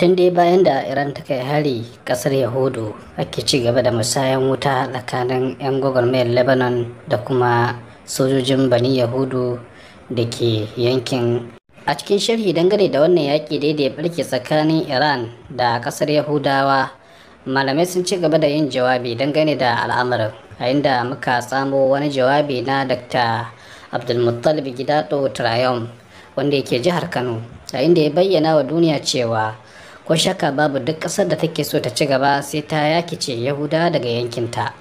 Tun dai bayan da Iran ta kai hari kasar Yahudu, ake ci gaba da musayan wuta tsakanin 'yan gwagwarmayar Lebanon da kuma sojojin Bani Yahudu da ke yankin. A cikin sharhi dangane da wannan yaƙi daidai barke tsakanin Iran da kasar Yahudawa, malamai sun ci gaba da yin jawabi dangane da al'amarin, a inda muka tsamo wani jawabi na Dr. Abdulmuttalib Gidaɗo Trayon, wanda yake jihar Kano, a inda ya bayyana wa duniya cewa ko shakka babu duk ƙasar da take so ta ci gaba sai ta yakice Yahuda daga yankinta,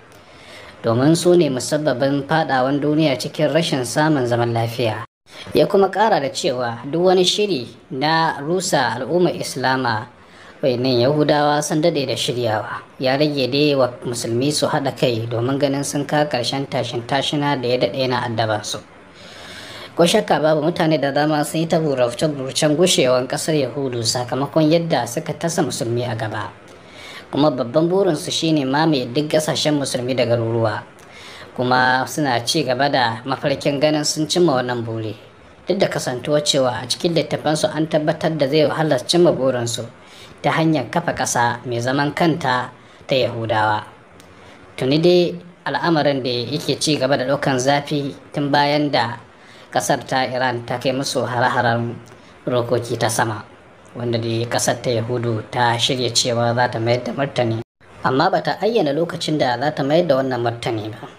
domin su ne musabbabin fadawan duniya cikin rashin samun zaman lafiya. Ya kuma ƙara da cewa duk wani shiri na rusa al'ummar Islama, wayannan Yahudawa sun dade da shiryawa. Ya rage dai wa musulmi su haɗa kai domin ganin sun ka ƙarshen tashin-tashina da ya daɗe na addaba su. Ko shakka babu mutane da dama sun yi ta burce-burcen gushewar kasar Yahudu sakamakon yadda suka tasa musulmi a gaba, kuma babban burinsu shine mamaye duk kasashen musulmi da garuruwa, kuma suna ci gaba da mafarkin ganin sun cimma wannan buri, duk da kasantuwa cewa a cikin littafansu an tabbatar da zai wahala cimma burinsu ta hanyar kafa ƙasa mai zaman kanta ta Yahudawa. Tuni dai al'amarin da yake ci gaba da ɗaukan zafi tun bayan da kasar ta Iran ta kai musu hare-haren rokoki ta sama, wanda da kasar ta Yahudu ta shirya cewa za ta mayar da martani, amma ba ta ayyana lokacin da za ta mayar da wannan martani ba.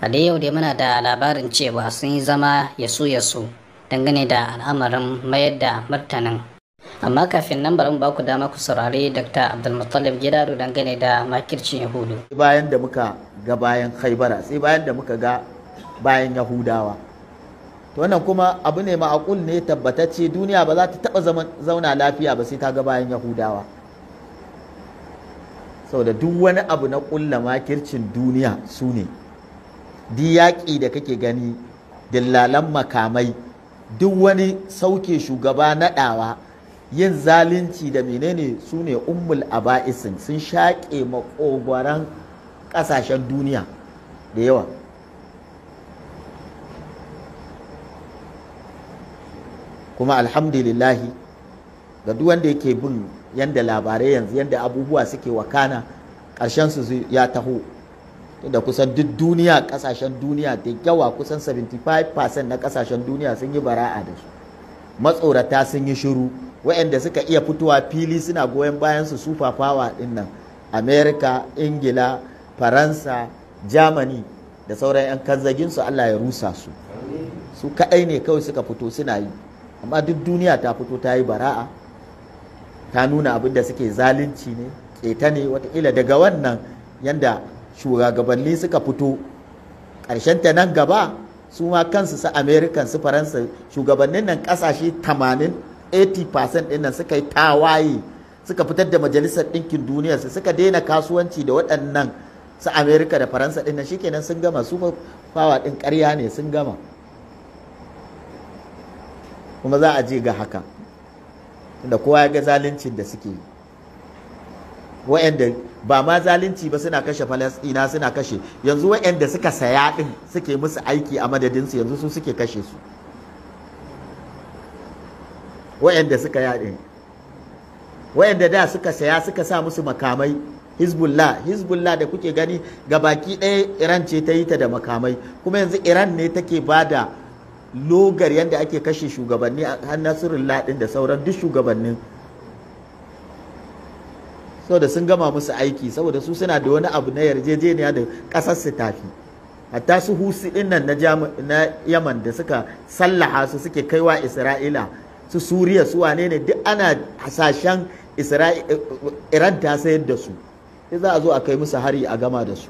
A dai yau dai muna da labarin cewa sun yi zama yasu dangane da al'amarin mayar da martanin, amma kafin nan bari mu ba ku dama ku saurari Dr. Abdulmuttalib Gidaɗo dangane da makircin Yahudu. Bayan da muka ga bayan Khaibara, sai bayan da muka ga bayan Yahudawa. To wannan kuma abu ne ma'akul ne, tabbatacce duniya ba za ta taɓa zauna lafiya ba sai ta ga bayan Yahudawa. Saboda duk wani abu na ƙulla makircin duniya su ne, di yaƙi da kake gani, dillalan makamai, duk wani sauke shugaba naɗawa, yin zalunci da menene su ne ummul aba'isin, sun shaƙe maƙogwaran ƙasashen duniya da yawa. Kuma alhamdulillahi ga duk wanda yake bin yanda labarai yanzu, yanda abubuwa suke wakana, ƙarshen su ya taho da kusan duk duniya, ƙasashen duniya da yawa, kusan 75% na ƙasashen duniya sun yi bara'a da su. Matsorata sun yi shiru, waɗanda suka iya fitowa fili suna goyon bayan su super power ɗin nan, America, Ingila, Faransa, Germany da sauran 'yan kanzagin su, Allah ya rusa su. Su kaɗai ne kawai suka fito suna yi, amma duk duniya ta fito ta yi bara'a, ta nuna abin da suke zalunci ne, keta ne. Wataƙila daga wannan yanda shugabanni suka fito, ta nan gaba su ma kansu su American, su Faransa, shugabannin nan ƙasashe 80% ɗin nan suka yi tawaye, suka fitar da majalisar ɗinkin duniya su, suka daina kasuwanci da waɗannan su America da Faransa ɗin nan, shikenan sun gama. su fawa ɗin ƙarya ne, sun gama. Kuma za a je ga haka, da kowa ya ga zaluncin da suke yi. Wa'anda ba ma zalunci ba suna kashe Falasɗina, suna kashe, yanzu wa'anda suka saya ɗin suke musu aiki a madadinsu, yanzu su suke kashe su. Wa'anda suka yaɗin, wa'anda da suka saya suka sa musu makamai, Hizbullah da kuke gani ga baki ɗaya Iran ce ta yi ta da makamai, kuma yanzu Iran ne take bada logar yadda ake kashe shugabanni a Nasrullah ɗin da sauran duk shugabannin, saboda sun gama musu aiki, saboda su suna da wani abu na yarjejeniya da ƙasar su tafi. Hatta su Husi ɗin nan na Yaman da suka sallaha su, suke kaiwa Isra'ila, su Suriya, su wane ne, duk ana hasashen Iran ta sayar da su, sai za a zo a kai musu hari a gama da su.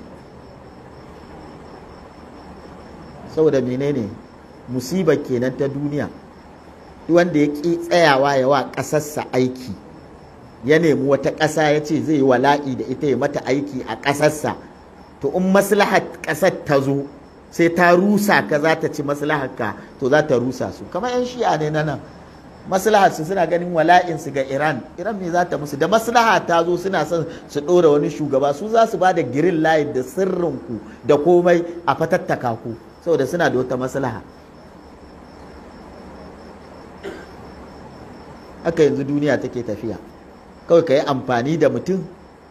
Saboda menene? Musibar kenan ta duniya. Duk wanda ya ƙi tsayawa ya wa ƙasarsa aiki, ya nemi wata ƙasa ya ce zai yi wala'i da ita, ya mata aiki a ƙasarsa, to in maslahar ƙasar ta zo sai ta rusa ka, za ta ci maslahar ka, to za ta rusa su. Kamar 'yan shi'a ne na nan, maslahar su suna ganin wala'in su ga Iran me za ta musu? Da maslaha ta zo suna son su ɗora wani shugaba, su za su ba da girin layin da sirrinku da komai a fatattaka ku, saboda suna da wata maslaha. Haka yanzu duniya take tafiya. kawai ka yi amfani da mutum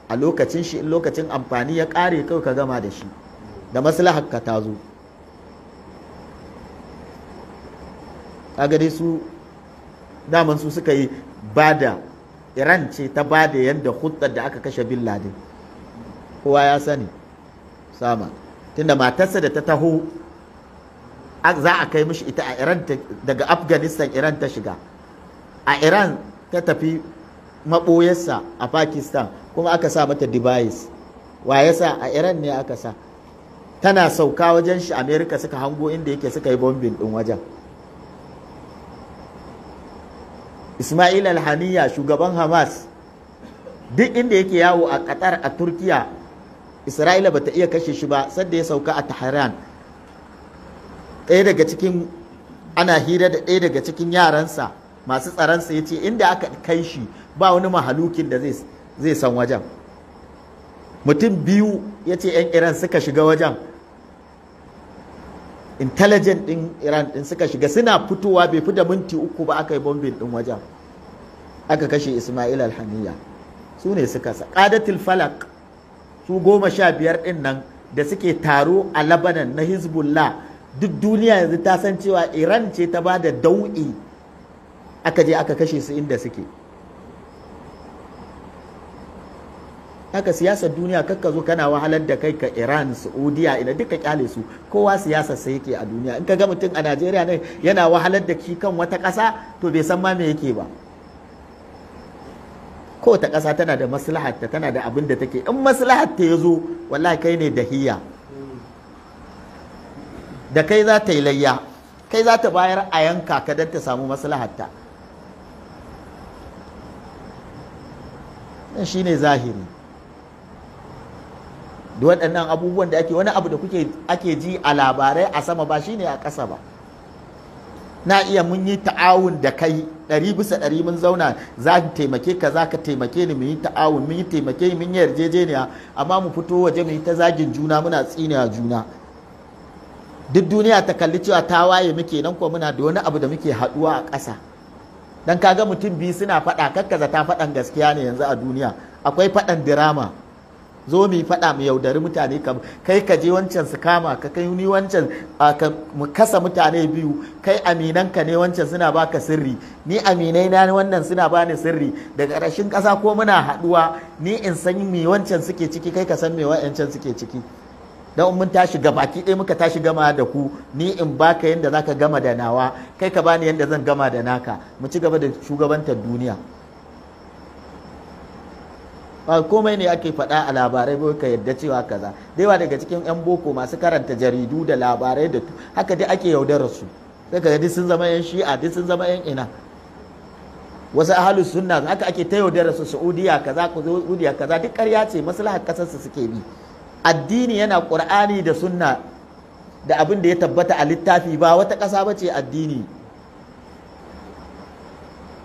a lokacin shi, in lokacin amfani ya ƙare kawai ka gama da shi da maslahar ka ta zo. kaga dai su daman su suka yi bada, Iran ce ta bada yadda hudar da aka kashe bin Laden, kowa ya sani sama, tunda matarsa da ta taho za a kai mishi ita a Iran, daga Afghanistan Iran ta shiga, a Iran ta tafi maɓoyarsa a Pakistan, kuma aka sa mata device. Wa ya sa? A Iran ne aka sa. Tana sauka wajen shi, Amerika suka hango inda yake, suka yi bombin ɗin wajen. Ismail al-Haniya, shugaban Hamas, duk inda yake yawo a Qatar, a Turkiya, Isra'ila bata iya kashe shi ba, sadda ya sauka a Tehran. Ɗaya daga cikin, ana hira da ɗaya daga cikin yaransa masu tsaronsa, ya ce inda aka kai shi ba wani mahalukin da zai san wajen. Mutum biyu ya ce 'yan Iran suka shiga wajen, intelligent ɗin Iran ɗin suka shiga, suna fitowa bai fi da minti 3 ba aka yi bombin ɗin wajen, aka kashe Ismail al-Haniya. Su ne suka sa Qadatul Falak, su 15 ɗin nan da suke taro a Lebanon na Hezbollah, duk duniya yanzu ta san cewa Iran ce ta ba da dau'i aka je aka kashe su inda suke. Haka siyasar duniya, kakka zo kana wahalar da kai ka Iran, Saudiya, ina duka kyale su, kowa siyasar sa yake a duniya. In ka ga mutum a Najeriya ne yana wahalar da shi kan wata ƙasa, to bai san ma me yake ba. Kowace ƙasa tana da maslahatta, tana da abin da take, in maslahatta ya zo wallahi kai ne dahiya, da kai za ta yi layya, kai za ta bayar a yanka ka don ta samu maslahatta. Nan shi ne zahiri. Da waɗannan abubuwan da ake, wani abu da ake ji a labarai a sama ba shi ne a ƙasa ba. Na iya mun yi ta'awun da kai 100% mun zauna, za ka taimake ka, za ka taimake ni, mun yi ta'awun, mun yi taimake ni, mun yi yarjejeniya, amma mu fito waje mu yi ta zagin juna, muna tsinewa juna. Duk duniya ta kalli cewa ta waye muke, nan kuwa muna da wani abu da muke haɗuwa a ƙasa. Dan kaga mutum biyu suna faɗa, kakkaza ta faɗan gaskiya ne yanzu a duniya, akwai faɗan dirama. Zo mu yi faɗa mu yaudari mutane, kai ka je wancan su kama ka, kai ni wancan mu kasa mutane biyu, kai aminanka ne wancan suna baka sirri, ni aminai na wannan suna bani sirri, daga ƙarshen ƙasa ko muna haɗuwa, ni in san me wancan suke ciki, kai ka san me wa'ancan suke ciki. Dan mun tashi baki ɗaya muka tashi gama da ku, ni in baka yanda zaka gama da nawa, kai ka bani yanda zan gama da naka, mu ci gaba da shugabantar duniya. Komai ne ake faɗa a labarai bai ka yadda cewa kaza. Da yawa daga cikin 'yan boko masu karanta jaridu da labarai da haka dai ake yaudarar su, sai ka duk sun zama 'yan shi'a, duk sun zama 'yan ina. Wasu ahlus sunna haka ake ta yaudarar su, Saudiya kaza, Saudiya kaza, duk ƙarya ce, maslahar ƙasar su suke bi. Addini yana Qur'ani da sunna da abin da ya tabbata a littafi, ba wata ƙasa ba ce addini.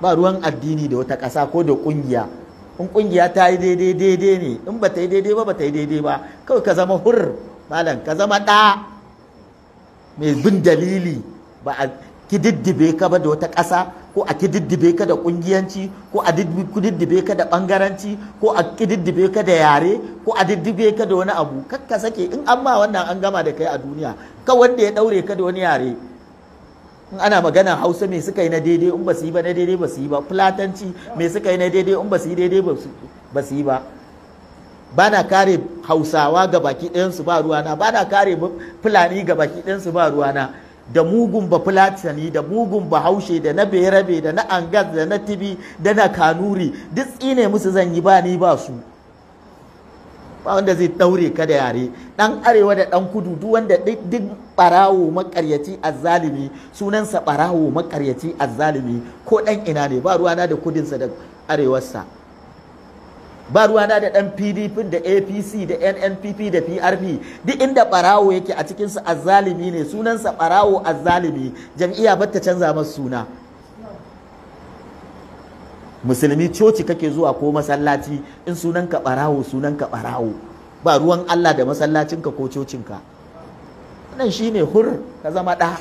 Ba ruwan addini da wata ƙasa ko da ƙungiya. In ƙungiya ta yi daidai ne, in ba ta yi daidai ba ta yi daidai ba, kawai ka zama hur malam, ka zama ɗa mai bin dalili, ba a kididdibe ka ba da wata ƙasa, ko a kididdibe ka da ƙungiyanci, ko a kididdibe ka da ɓangaranci, ko a kididdibe ka da yare, ko a diddibe ka da wani abu. Kakka sake, in an ma wannan an gama da kai a duniya, ka wanda ya ɗaure ka da wani yare. In ana magana Hausa me suka yi na daidai, in ba su yi ba na daidai ba su yi ba. Fulatanci me suka yi na daidai, in ba su yi daidai ba su yi ba. Ba na kare Hausawa ga baki ɗayansu ba ruwana, ba na kare Fulani ga baki ɗayansu ba ruwana. Da mugun ba Fulatani, da mugun ba Haushe, da na Berabe, da na Angas, da na Tibi, da na Kanuri, duk tsine musu zan yi, ba ni ba su. Ba wanda zai daure ka da yare. Dan arewa da dan kudu, duk wanda duk barawo makaryaci azzalimi, sunansa barawo makaryaci azzalimi, ko dan ina ne, ba ruwana da kudinsa da arewarsa, ba ruwana da dan PDP da APC da NNPP da PRP, duk inda barawo yake a cikinsu azzalimi ne, sunansa barawo azzalimi, jam'iyya ba ta canza masa suna. Musulmi coci kake zuwa ko masallaci, in sunanka barawo sunanka barawo, ba ruwan Allah da masallacinka ko cocinka. Wannan shine hur, ka zama ɗa.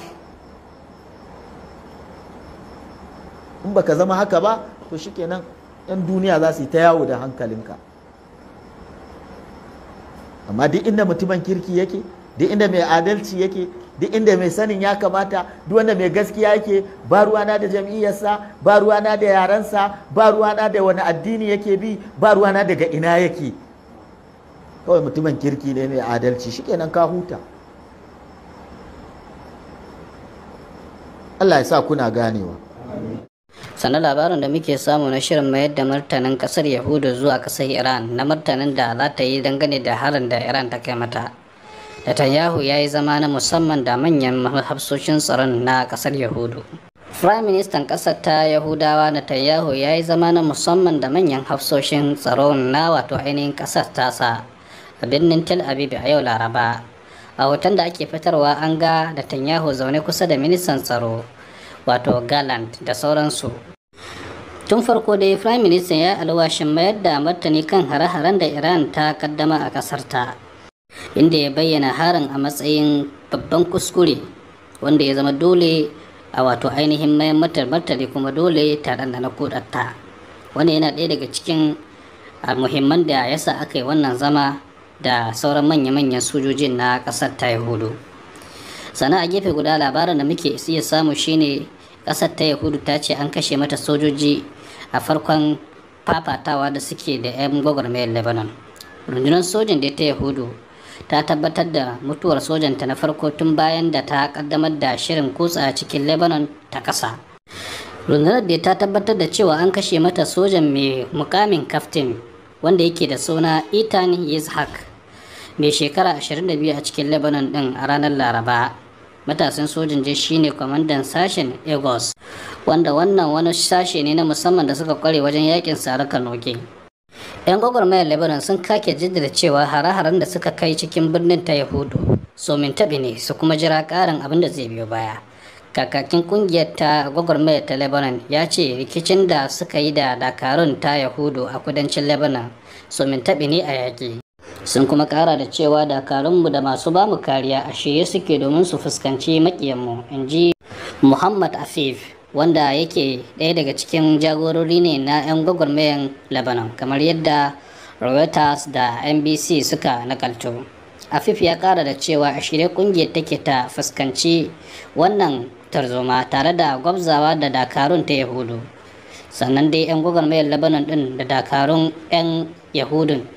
In baka zama haka ba, to shikenan 'yan duniya za su yi ta yawo da hankalinka. Amma duk inda mutumin kirki yake, duk inda mai adalci yake, duk inda mai sanin ya kamata, duk wanda mai gaskiya yake, ba ruwana da jam'iyyarsa, ba ruwana da yarensa, ba ruwana da wani addini yake bi, ba ruwana daga ina yake, kawai mutumin kirki ne mai adalci, shikenan ka huta. Allah ya sa kuna ganewa. sannan labarin da muke samu na shirin mayar da martanin kasar yahudu zuwa kasar iran na martanin da za ta yi dangane da harin da iran ta kai mata. Netanyahu ya yi zama na musamman da manyan hafsoshin tsaron na kasar yahudu. Firayim Ministan kasar ta Yahudawa Netanyahu ya yi zama na musamman da manyan hafsoshin tsaron na wato ainihin kasar tasa a birnin Tel Aviv a yau Laraba. A hoton da ake fitarwa an ga Netanyahu zaune kusa da ministan tsaro wato Gallant da sauransu. Tun farko dai Firayim Ministan ya alwashin mayar da martani kan hare-haren da Iran ta kaddama a kasarta, inda ya bayyana harin a matsayin babban kuskure wanda ya zama dole a wato ainihin mayan martani kuma dole tare da na kudatta. Wanda yana ɗaya daga cikin muhimman da yasa aka yi wannan zama da sauran manya-manyan sojojin na ƙasar ta Yahudu. Sannan a gefe guda labarin da muke iya samu shine ƙasar ta Yahudu ta ce an kashe mata sojoji a farkon fafatawa da suke da 'yan gwagwarmayar Lebanon. Rundunar sojin da ta Yahudu ta tabbatar da mutuwar sojanta na farko tun bayan da ta kaddamar da shirin kutsa cikin Lebanon ta ƙasa. Rundunar da ta tabbatar da cewa an kashe mata sojan mai mukamin kaftin wanda yake da suna Itan Yitzhak mai shekara 22 a cikin Lebanon din a ranar Laraba. Matasin sojin je shine kwamandan sashen Egos, wanda wannan wani sashe ne na musamman da suka kware wajen yakin sarukar noke. 'Yan gwagwarmayar Lebanon sun kake jaddada cewa hare-haren da suka kai cikin birnin ta Yahudu somin taɓi ne su kuma jira ƙarin abin da zai biyo baya. Kakakin kungiyar ta gwagwarmayar ta Lebanon ya ce rikicin da suka yi da dakarun ta Yahudu a kudancin Lebanon somin taɓi ne a yaƙi. Sun kuma ƙara da cewa dakarunmu da masu bamu kariya a shirye suke domin su fuskanci maƙiyanmu, in ji Muhammad Afif, wanda yake ɗaya daga cikin jagorori ne na 'yan gwagwarmayar Lebanon, kamar yadda Reuters da NBC suka nakalto. Afif ya ƙara da cewa a shirye ƙungiyar take ta fuskanci wannan tarzoma tare da gwabzawa da dakarun ta Yahudu. Sannan dai 'yan gwagwarmayar Lebanon ɗin da dakarun 'yan Yahudun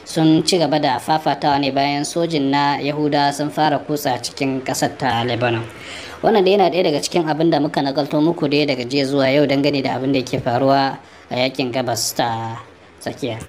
sun ci gaba da fafatawa ne bayan sojin na Yahuda sun fara kutsa cikin ƙasar ta Lebanon. Wannan da yana ɗaya daga cikin abin da muka nakalto muku dai daga jiya zuwa yau dangane da abin da ke faruwa a yakin gabas ta tsakiya.